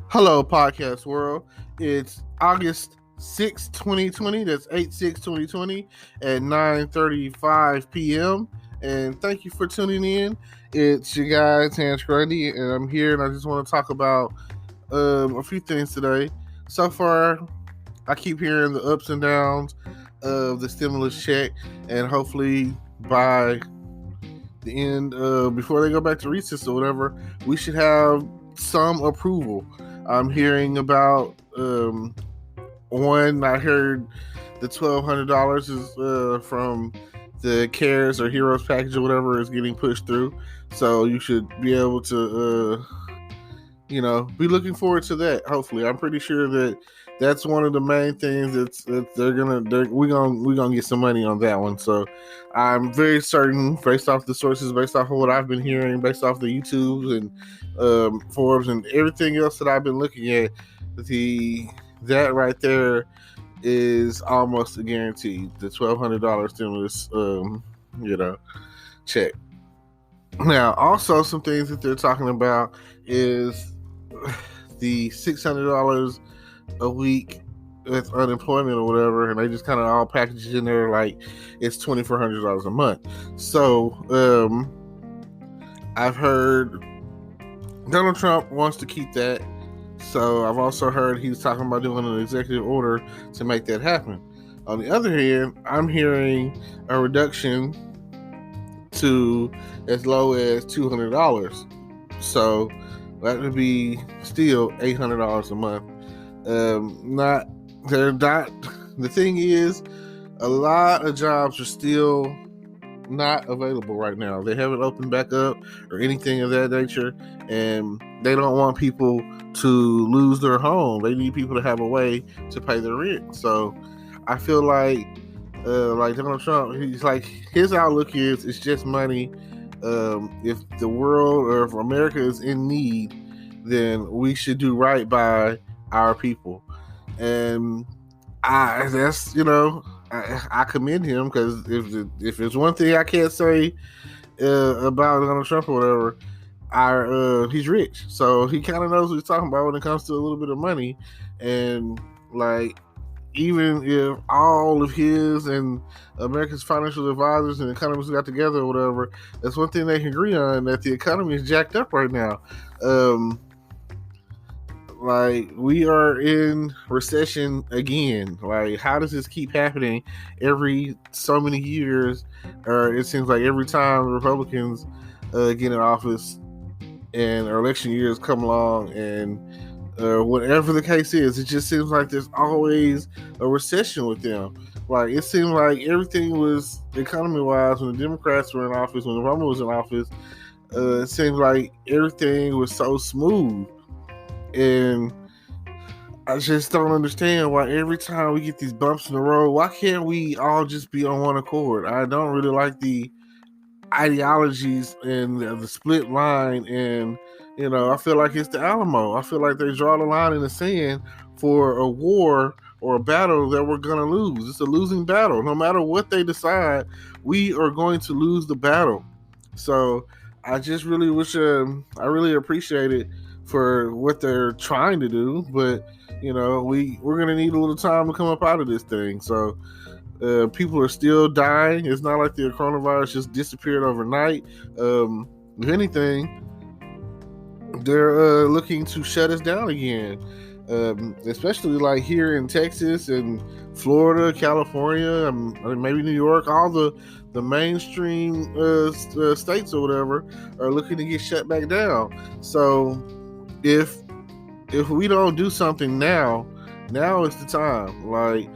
Hello, podcast world. It's August 6th, 2020. That's 8/6/2020 at 9:35 p.m. And thank you for tuning in. It's your guy, Terrence Grundy, and I'm here and I just want to talk about a few things today. So far, I keep hearing the ups and downs of the stimulus check, and hopefully by the end, before they go back to recess or whatever, we should have some approval. I'm hearing about one. I heard the $1,200 is from the CARES or Heroes package or whatever is getting pushed through. So you should be able to, be looking forward to that. Hopefully, I'm pretty sure that that's one of the main things that we're gonna get some money on that one. So I'm very certain, based off the sources, based off of what I've been hearing, based off the YouTubes and forums and everything else that I've been looking at, that right there is almost a guarantee. The $1,200 stimulus, check. Now, also some things that they're talking about is the $600 a week with unemployment or whatever, and they just kind of all package it in there like it's $2,400 a month. So I've heard Donald Trump wants to keep that. So I've also heard he's talking about doing an executive order to make that happen. On the other hand, I'm hearing a reduction to as low as $200. So that would be still $800 a month. The thing is, a lot of jobs are still not available right now. They haven't opened back up or anything of that nature, and they don't want people to lose their home. They need people to have a way to pay their rent. So I feel like Donald Trump, he's like, his outlook is it's just money. If the world or if America is in need, then we should do right by our people. And I commend him, because if there's one thing I can't say about Donald Trump or whatever, he's rich, so he kind of knows what he's talking about when it comes to a little bit of money. And like, even if all of his and America's financial advisors and economists got together or whatever, that's one thing they can agree on, that the economy is jacked up right now. Like, we are in recession again. Like, how does this keep happening every so many years? Or it seems like every time Republicans get in office and election years come along, and whatever the case is, it just seems like there's always a recession with them. Like, it seemed like everything was, economy-wise, when the Democrats were in office, when Obama was in office, it seemed like everything was so smooth. And I just don't understand why every time we get these bumps in the road, why can't we all just be on one accord? I don't really like the ideologies and the split line, and I feel like it's the Alamo. I feel like they draw the line in the sand for a war or a battle that we're going to lose. It's a losing battle. No matter what they decide, we are going to lose the battle. So I just really wish, I really appreciate it for what they're trying to do, but we're going to need a little time to come up out of this thing. So people are still dying. It's not like the coronavirus just disappeared overnight. If anything, they're looking to shut us down again, especially like here in Texas and Florida, California, maybe New York. All the mainstream states or whatever are looking to get shut back down. So if we don't do something now is the time. Like,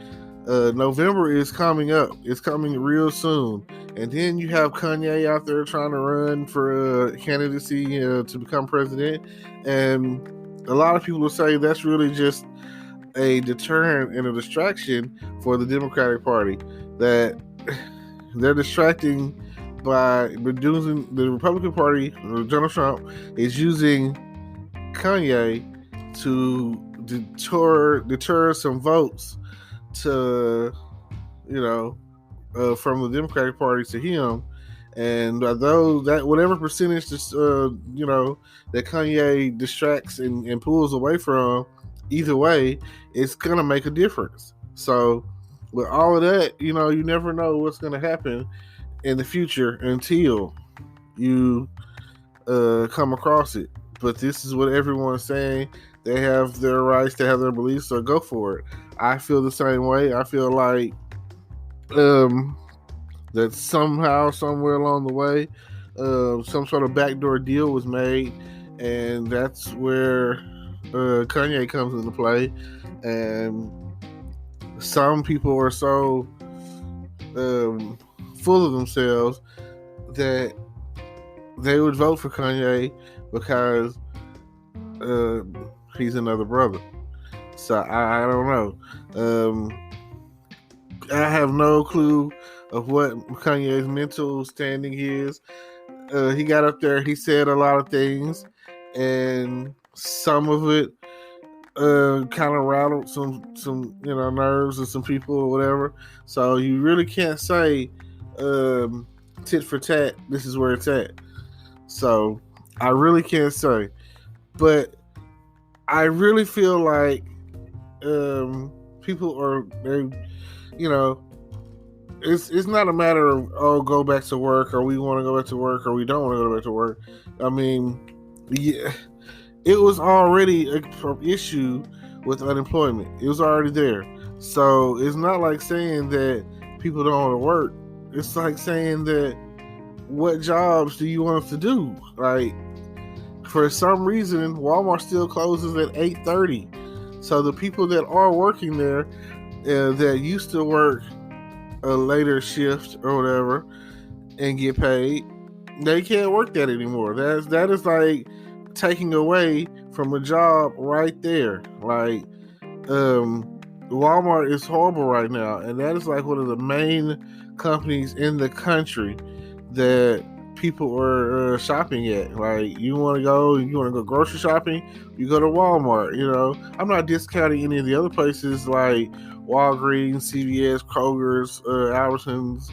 November is coming up. It's coming real soon. And then you have Kanye out there trying to run for candidacy to become president. And a lot of people will say that's really just a deterrent and a distraction for the Democratic Party. That they're distracting by using the Republican Party, or Donald Trump, is using Kanye to deter some votes to from the Democratic Party to him, And though that whatever percentage that Kanye distracts and pulls away from, either way, it's gonna make a difference. So with all of that, you never know what's gonna happen in the future until you come across it. But this is what everyone's saying. They have their rights, they have their beliefs, so go for it. I feel the same way. I feel like that somehow, somewhere along the way, some sort of backdoor deal was made, and that's where Kanye comes into play. And some people are so full of themselves that they would vote for Kanye because he's another brother. So I don't know. I have no clue of what Kanye's mental standing is. He got up there, he said a lot of things, and some of it kind of rattled some nerves of some people or whatever. So you really can't say tit for tat, this is where it's at. So I really can't say. But I really feel like people are, it's not a matter of, go back to work, or we want to go back to work, or we don't want to go back to work. I mean, yeah, it was already an issue with unemployment. It was already there. So it's not like saying that people don't want to work. It's like saying that, what jobs do you want us to do? Like, for some reason, Walmart still closes at 8:30. So the people that are working there, that used to work a later shift or whatever and get paid, they can't work that anymore. That is like taking away from a job right there. Like, Walmart is horrible right now, and that is like one of the main companies in the country that people are shopping at. Like, you want to go grocery shopping, you go to Walmart. I'm not discounting any of the other places like Walgreens, CVS, Kroger's, Albertsons,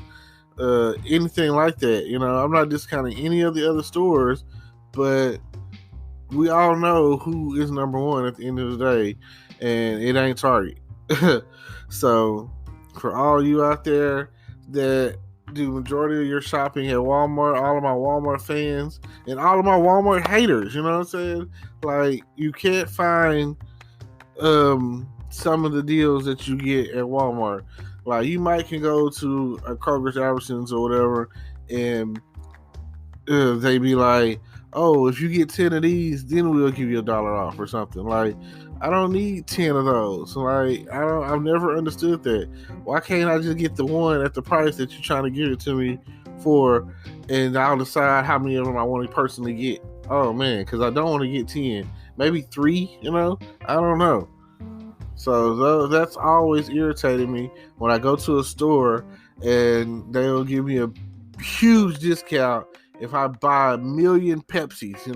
anything like that. I'm not discounting any of the other stores, but we all know who is number one at the end of the day, and it ain't Target. So for all you out there that do majority of your shopping at Walmart, all of my Walmart fans and all of my Walmart haters, you know what I'm saying? Like, you can't find some of the deals that you get at Walmart. Like, you might can go to a Kroger's, Albertsons, or whatever, and they be like, oh, if you get 10 of these, then we'll give you $1 off or something. Like, I don't need 10 of those. Like, I've never understood that. Why can't I just get the one at the price that you're trying to give it to me for, and I'll decide how many of them I want to personally get? Oh man, because I don't want to get 10, maybe 3. I don't know. So that's always irritated me when I go to a store and they'll give me a huge discount if I buy 1 million Pepsis.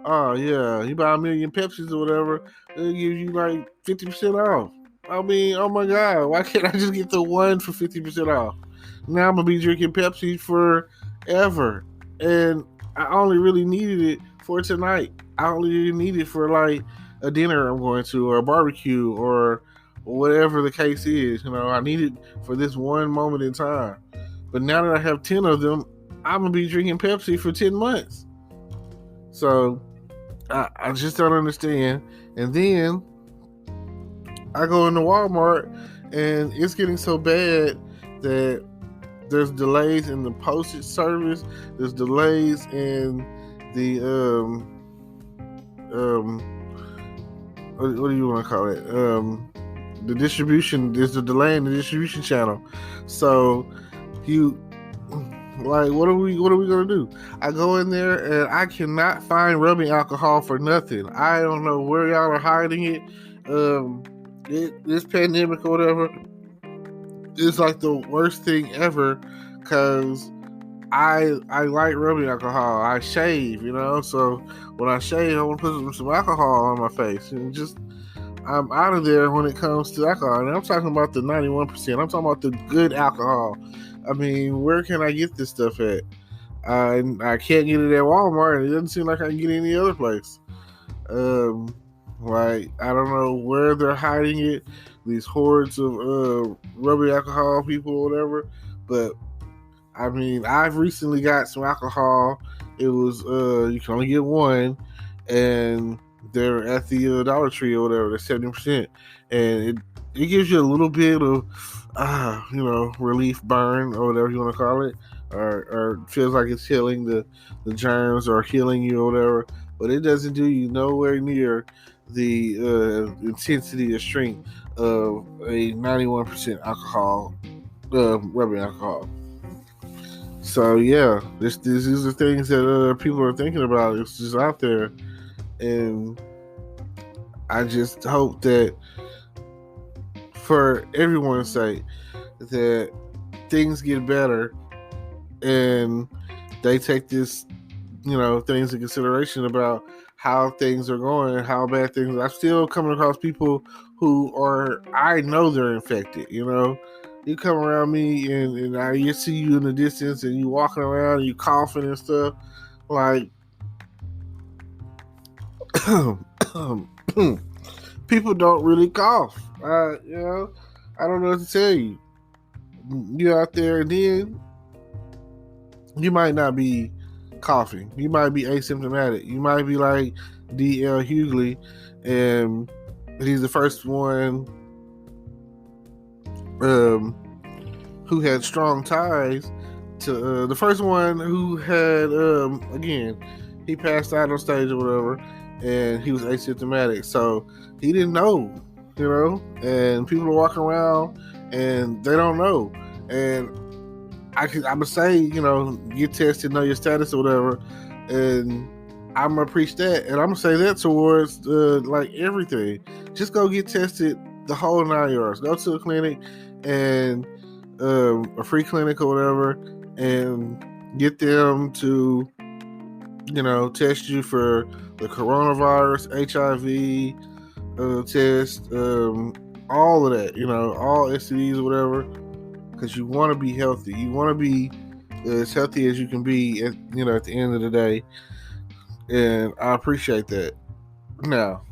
Oh yeah, you buy 1 million Pepsis or whatever, they'll give you like 50% off. I mean, oh my God, why can't I just get the one for 50% off? Now I'm gonna be drinking Pepsi forever, and I only really needed it for tonight. I only really need it for like a dinner I'm going to, or a barbecue, or whatever the case is. I need it for this one moment in time. But now that I have 10 of them, I'm gonna be drinking Pepsi for 10 months. So I just don't understand. And then I go into Walmart, and it's getting so bad that there's delays in the postage service. There's delays in the what do you want to call it? The distribution. There's a delay in the distribution channel. So what are we gonna do? I go in there and I cannot find rubbing alcohol for nothing. I don't know where y'all are hiding it. This pandemic or whatever is like the worst thing ever, because I like rubbing alcohol. I shave, so when I shave, I want to put some alcohol on my face, and just, I'm out of there when it comes to alcohol. And I'm talking about the 91%. I'm talking about the good alcohol. I mean, where can I get this stuff at? I can't get it at Walmart, and it doesn't seem like I can get it any other place. Like, I don't know where they're hiding it, these hordes of rubbing alcohol people or whatever. But I mean, I've recently got some alcohol. It was you can only get one, and they're at the Dollar Tree or whatever. They're 70%, and it gives you a little bit of relief burn or whatever you want to call it, or feels like it's healing the germs or healing you or whatever. But it doesn't do you nowhere near the intensity or strength of a 91% alcohol, rubbing alcohol. So yeah, these are things that people are thinking about. It's just out there, and I just hope that, for everyone's sake, that things get better and they take this, things in consideration about how things are going, how bad things are. I'm still coming across people who I know they're infected. You come around me and I see you in the distance and you walking around and you coughing and stuff. Like, people don't really cough. I don't know what to tell you. You're out there, and then you might not be coughing. You might be asymptomatic. You might be like D.L. Hughley, and he's the first one who had strong ties to the first one who had again, he passed out on stage or whatever, and he was asymptomatic, so he didn't know, and people are walking around and they don't know. And I would say, get tested, know your status or whatever, and I'm gonna preach that, and I'm gonna say that towards like everything. Just go get tested, the whole 9 yards. Go to a clinic and a free clinic or whatever, and get them to test you for the coronavirus, HIV test, all of that, all STDs or whatever, because you want to be healthy. You want to be as healthy as you can be at the end of the day, and I appreciate that. Now,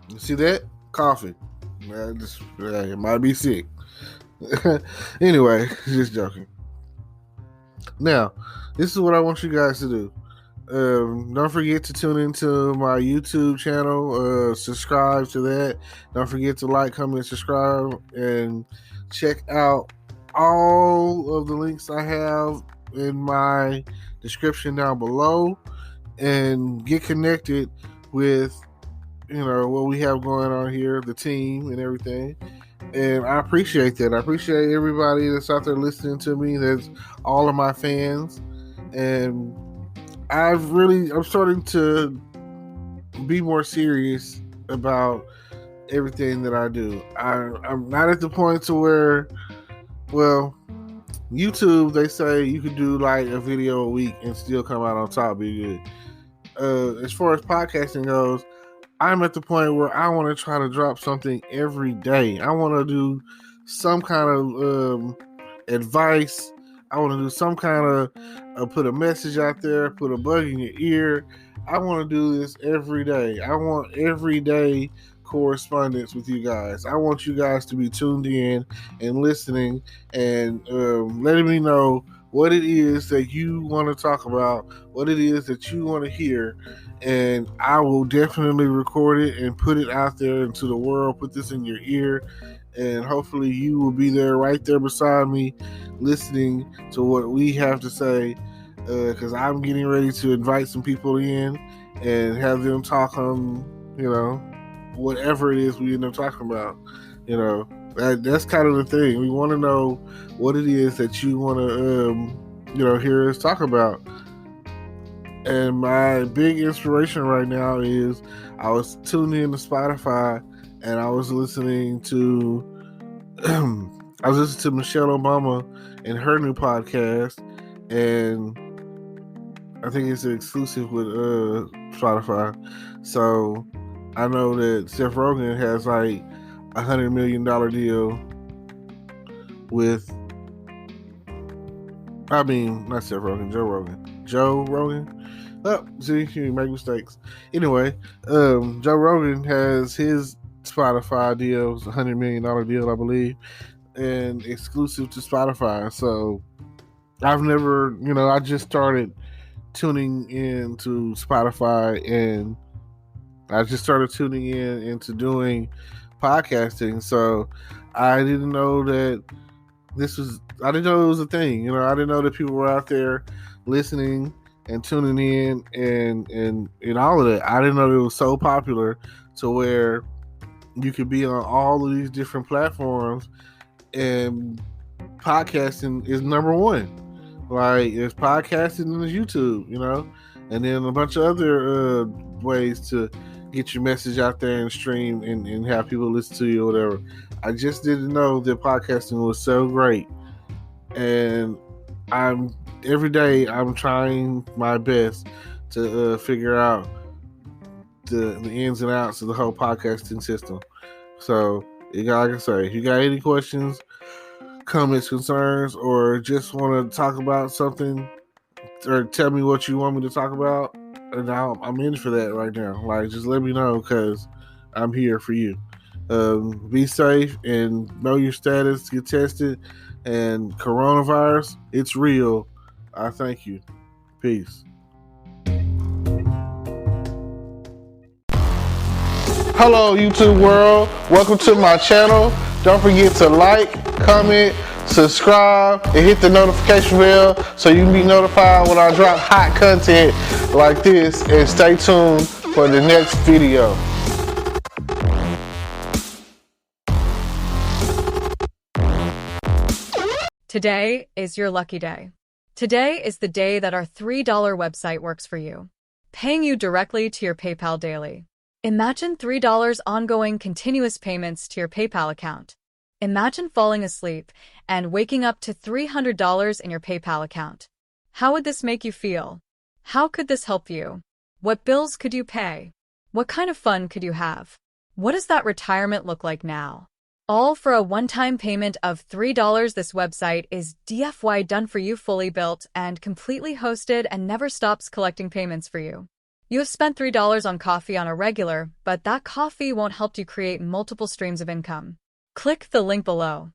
you see that? Coughing. It might be sick. Anyway, just joking. Now, this is what I want you guys to do. Don't forget to tune into my YouTube channel. Subscribe to that. Don't forget to like, comment, subscribe, and check out all of the links I have in my description down below, and get connected with what we have going on here, the team and everything. And I appreciate that. I appreciate everybody that's out there listening to me. That's all of my fans. And I'm starting to be more serious about everything that I do. I'm not at the point to where, well, YouTube, they say you could do like a video a week and still come out on top, be good. As far as podcasting goes, I'm at the point where I want to try to drop something every day. I want to do some kind of advice. I want to do some kind of put a message out there, put a bug in your ear. I want to do this every day. I want everyday correspondence with you guys. I want you guys to be tuned in and listening, and letting me know what it is that you want to talk about, what it is that you want to hear, and I will definitely record it and put it out there into the world, put this in your ear, and hopefully you will be there right there beside me listening to what we have to say, because I'm getting ready to invite some people in and have them talk on, whatever it is we end up talking about. That's kind of the thing. We want to know what it is that you want to, hear us talk about. And my big inspiration right now is I was tuned in to Spotify and I was listening to Michelle Obama and her new podcast, and I think it's exclusive with Spotify. So I know that Seth Rogen has like $100 million deal with I mean, not Seth Rogen, Joe Rogan. Joe Rogan. Oh, see, you make mistakes. Anyway, Joe Rogan has his Spotify deal, it's $100 million deal, I believe, and exclusive to Spotify. So I've never, I just started tuning into Spotify, and I just started tuning in into doing podcasting. So I didn't know that I didn't know it was a thing. I didn't know that people were out there listening and tuning in and all of that. I didn't know it was so popular to where you could be on all of these different platforms, and podcasting is number one. Like, there's podcasting and there's YouTube, and then a bunch of other ways to get your message out there and stream and have people listen to you or whatever. I just didn't know that podcasting was so great, and every day I'm trying my best to figure out the ins and outs of the whole podcasting system. So, like I say, if you got any questions, comments, concerns, or just want to talk about something, or tell me what you want me to talk about, and I'm in for that right now. Like, just let me know, because I'm here for you. Be safe and know your status. Get tested. And coronavirus, it's real. I thank you. Peace. Hello, YouTube world. Welcome to my channel. Don't forget to like, comment, subscribe, and hit the notification bell so you can be notified when I drop hot content like this. And stay tuned for the next video. Today is your lucky day. Today is the day that our $3 website works for you, paying you directly to your PayPal daily. Imagine $3 ongoing continuous payments to your PayPal account. Imagine falling asleep and waking up to $300 in your PayPal account. How would this make you feel? How could this help you? What bills could you pay? What kind of fun could you have? What does that retirement look like now? All for a one-time payment of $3. This website is DFY done for you, fully built and completely hosted, and never stops collecting payments for you. You have spent $3 on coffee on a regular, but that coffee won't help you create multiple streams of income. Click the link below.